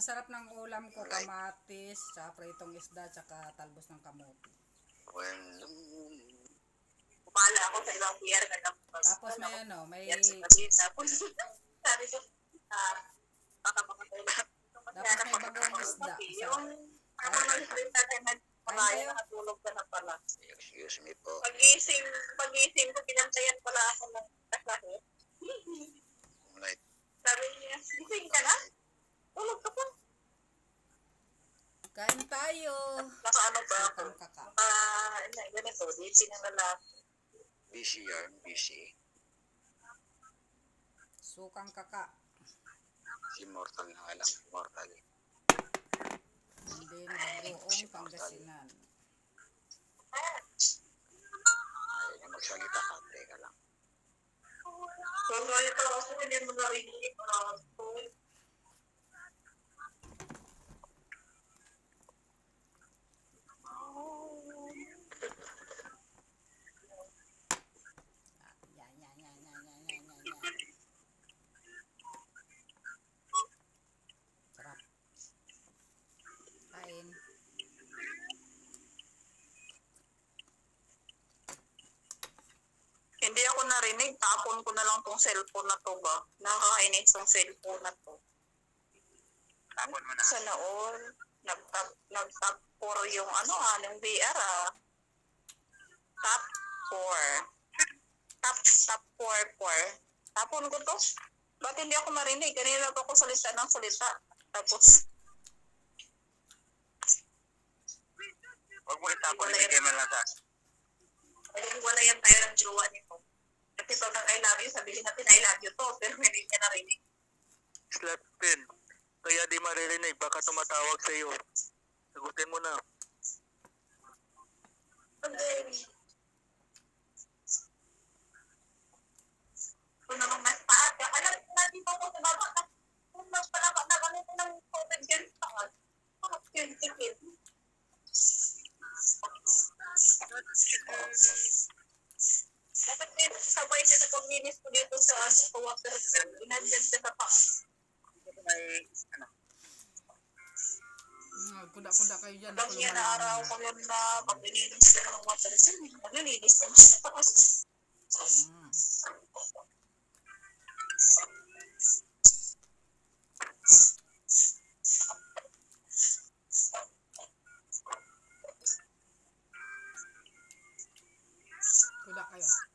Masarap ng ulam ko, Like, kamatis, tsaka pritong isda, tsaka talbos ng kamote. well, Pumala ako sa ibang PR na tapos. Tapos may ano, may... Yan sa gabi. Tapos, sabi ko, baka makatay na. Tapos may bagong isda. Yung, ano na yung natin na pamaya, nakatulog ka na pala. excuse me po. Pagising ko, pinantayan pala ako ng kasahe. Like, Sabi niya, gising ka na? Tulog ka pa. Kain tayo! Naka ano ba ako? Sukang kaka. Ganito, di sinangalap. busy yarn, busy. Sukang kaka. Immortal na nga lang, immortal. Hindi Bagoong, Pangasinan. Ay, magsalita ka, teka lang. So, ito ako hindi mo narinig. Yan. Sarap. Kain. Hindi ako narinig. Tapon ko na lang tong cellphone na to ba? Nakakainis tong cellphone na to. Tapon mo na. Sa noon, nag-top 4 yung yung VR Top 4. Top 4. Tapon ko to. Ba't hindi ako marinig? Kanina lang ako salita ng salita. Tapos, Huwag mo itapon, ibigay mo lang sa... wala yan tayo ng jowa nito. Kasi pag I love you, sabihin natin I love you to. Pero hindi niya narinig. Slap pin. Kaya di maririnig, baka tumatawag sa iyo. Sagutin mo na. Okay. Kung naman mas taas ka, alam na dito ko sa baba. Kung mas pala ka na ganito ng COVID girl pa. Bakit yun tipid? Dapat din sabay siya sa pag-linis ko dito sa water. Inadyan siya sa pack. Kuda-kuda kayo dyan. Pag Ako yan lumalangan na araw na. ko yun na pag-linis siya ng water. Maglilinis na siya sa taas. Kuda kayo.